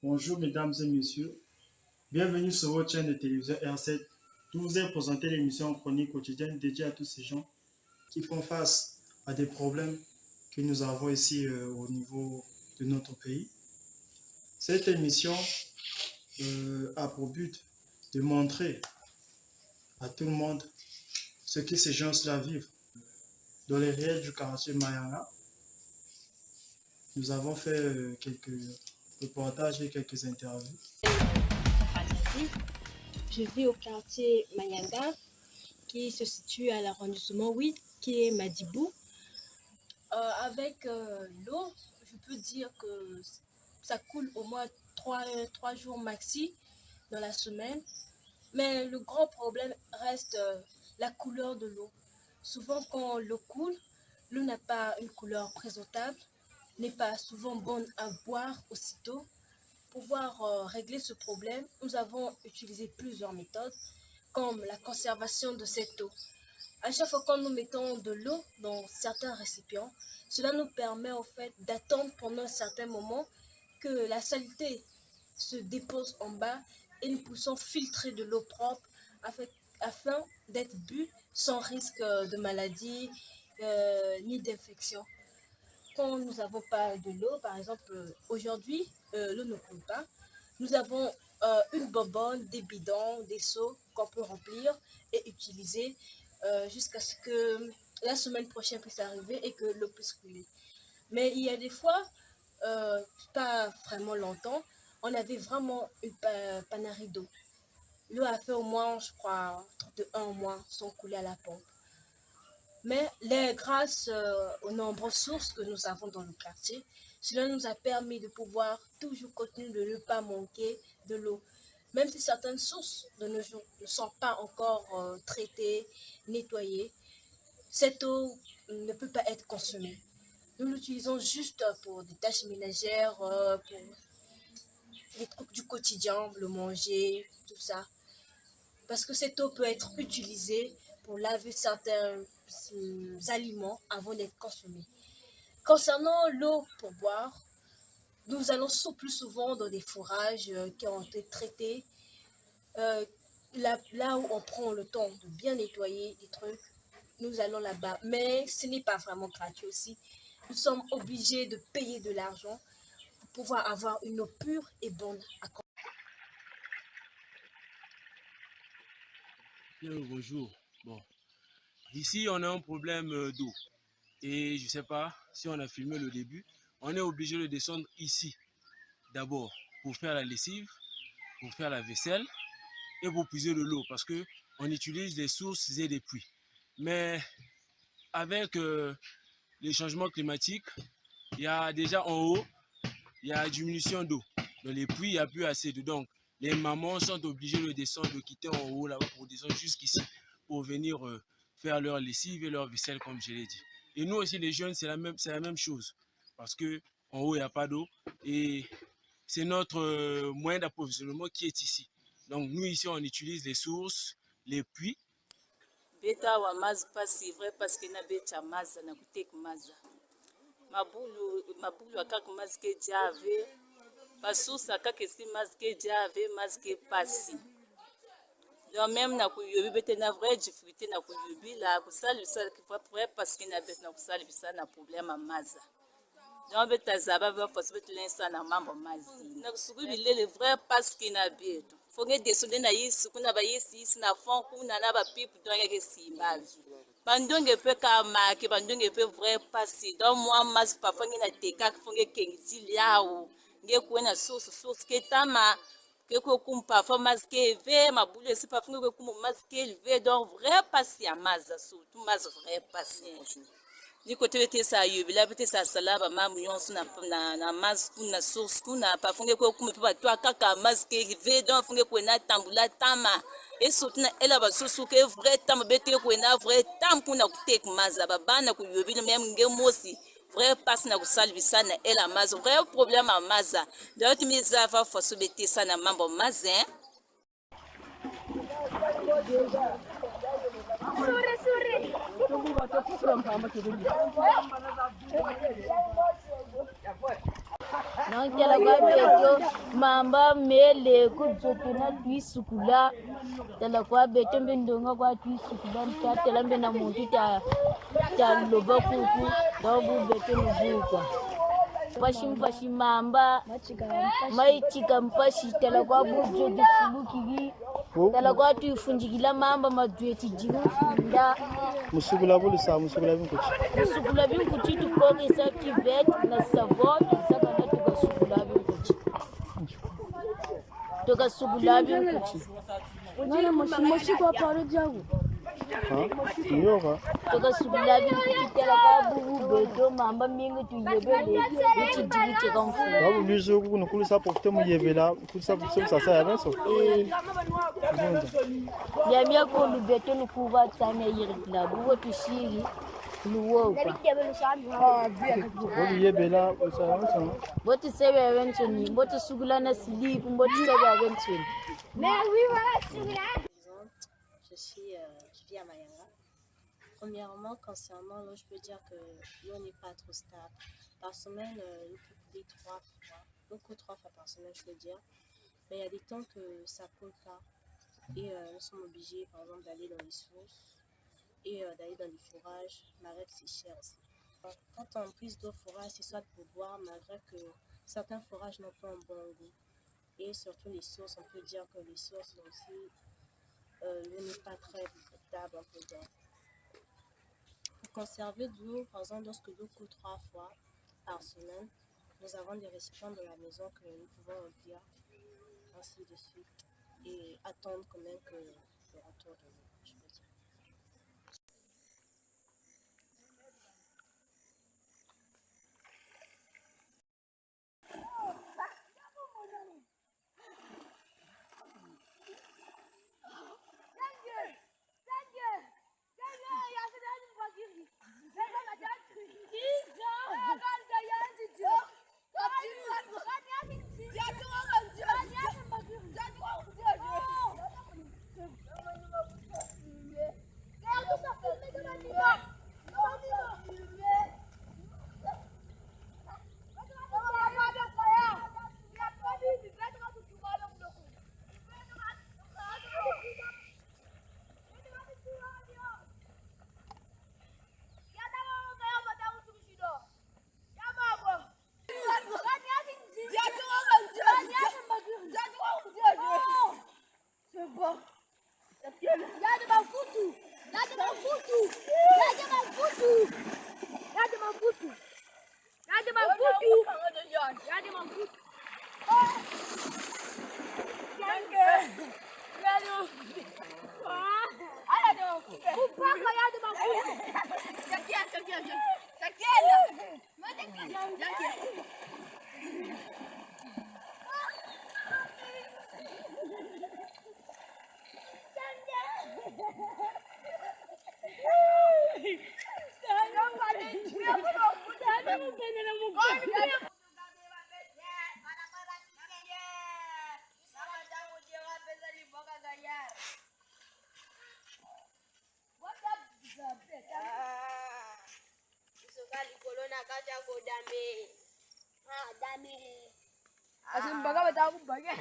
Bonjour mesdames et messieurs, bienvenue sur votre chaîne de télévision R7 où vous est présentée l'émission chronique quotidienne dédiée à tous ces gens qui font face à des problèmes que nous avons ici au niveau de notre pays. Cette émission a pour but de montrer à tout le monde ce que ces gens-là vivent. Dans les réels du quartier Mayanga, nous avons fait quelques reportages et quelques interviews. Je vis au quartier Mayanga, qui se situe à l'arrondissement 8, qui est Madibou. Avec l'eau, je peux dire que ça coule au moins 3 jours maxi dans la semaine. Mais le grand problème reste la couleur de l'eau. Souvent, quand l'eau coule, l'eau n'a pas une couleur présentable, n'est pas souvent bonne à boire aussitôt. Pour pouvoir régler ce problème, nous avons utilisé plusieurs méthodes, comme la conservation de cette eau. À chaque fois que nous mettons de l'eau dans certains récipients, cela nous permet en fait d'attendre pendant un certain moment que la saleté se dépose en bas et nous puissions filtrer de l'eau propre afin d'être bu sans risque de maladie ni d'infection. Quand nous n'avons pas de l'eau, par exemple aujourd'hui, l'eau ne coule pas, nous avons une bonbonne, des bidons, des seaux qu'on peut remplir et utiliser jusqu'à ce que la semaine prochaine puisse arriver et que l'eau puisse couler. Mais il y a des fois, pas vraiment longtemps, on avait vraiment une panarie d'eau. L'eau a fait au moins, je crois, de 1 mois sans couler à la pompe. Mais grâce aux nombreuses sources que nous avons dans le quartier, cela nous a permis de pouvoir toujours continuer de ne pas manquer de l'eau. Même si certaines sources de nos jours ne sont pas encore traitées, nettoyées, cette eau ne peut pas être consommée. Nous l'utilisons juste pour des tâches ménagères, pour les trucs du quotidien, le manger, tout ça. Parce que cette eau peut être utilisée pour laver certains aliments avant d'être consommés. Concernant l'eau pour boire, nous allons plus souvent dans des fourrages qui ont été traités. Là où on prend le temps de bien nettoyer des trucs, nous allons là-bas. Mais ce n'est pas vraiment gratuit aussi. Nous sommes obligés de payer de l'argent pour pouvoir avoir une eau pure et bonne à consommer. Bonjour. Bon, ici on a un problème d'eau et je sais pas si on a filmé le début. On est obligé de descendre ici d'abord pour faire la lessive, pour faire la vaisselle et pour puiser de l'eau parce que on utilise des sources et des puits. Mais avec les changements climatiques, il y a déjà en haut, il y a diminution d'eau. Dans les puits, il n'y a plus assez de donc. Les mamans sont obligées de descendre, de quitter en haut là-bas pour descendre jusqu'ici pour venir faire leur lessive et leur vaisselle comme je l'ai dit. Et nous aussi les jeunes, c'est la même chose parce que en haut il n'y a pas d'eau et c'est notre moyen d'approvisionnement qui est ici. Donc nous ici on utilise les sources, les puits. Beta wa mazi pasi vrai parce que na beta maza na kutek maza. Mabulu akak mazi ke jave. Basusa akak esi mazi ke jave mazi ke pasi. Donc même na kuyobi bete na vrai difficulté na kuyobi la kusali bisala ki vrai parce que na beta na kusali bisala na problème a maza. Donc beta zaba va force beta lensa na mambo mazi. Na kusukubi le vrai parce que na beta. Fonge desonde na yisi kuna ba yisi na fond kuna na ba pipe donc ke simbavi. Bandonge pe ka make bandonge pe vrai passi donc moi mas pa fonge na teka fonge kengiti liao nge kuena source ke tama ke ko kumpa fo mas ke ve mabule si pa fonge ko kumu mas ke ve donc vrai passi a maza surtout mas vrai passi. Ni côté bete sa yubila bete sa salaba mamu yonsu na mas kuna source kuna pa fonge ko kumu pa to akaka mas ke ve donc fonge ko na tambula tama et surtout na ela ba susu ke vrai tama bete ko na vrai tam kuna kutek maza babana ku yubila même nge mosi vrai passe na kusalbisa na ela maza vrai problème a maza donc mi zava fosu bete sa na mambo maza Donc tela kwa beto mamba mele kujokina tuisukula tela kwa beto mbendonga kwa tuisukula tela mbena muntu ta loba kuku dobu beto nubuka pashi mamba mai chika mpashi tela kwa bujo difubukigi tela kwa tuifunjikila mamba madweti jinufunda musukula binkuchi tukoke sa kivet na savot sakana tukasugula binkuchi Nana moshi kwa paro jagu. tukasugula binkuchi tela kwa bubu beto mamba mingi tuyebele uchi jigiche kamfu babu bizo kuno kulisa profite muyebela kulisa profite sasa ya beso yamia ko lu beto nukuba tsame yirikla buwo tushiri luwoka babu yebela usa boti sebe aventuni boti sugula na slip boti sebe aventuni Je vis à Mayanga. Premièrement, concernant l'eau, je peux dire que l'eau n'est pas trop stable. Par semaine, nous peut couler 3 fois. Nous coule 3 fois par semaine, je peux dire. Mais il y a des temps que ça ne coule pas. Et nous sommes obligés, par exemple, d'aller dans les sources et d'aller dans les fourrages, malgré que c'est cher aussi. Quand on prise d'eau forage, c'est soit pour boire, malgré que certains forages n'ont pas un bon goût. Et surtout les sources, on peut dire que les sources aussi, l'eau n'est pas très potable, on peut dire. Pour conserver de l'eau, par exemple, lorsque l'eau coule 3 fois par semaine, nous avons des récipients de la maison que nous pouvons remplir, ainsi de suite, et attendre quand même que le retour de l'eau, je peux dire. Asimbaga bata kumbaya.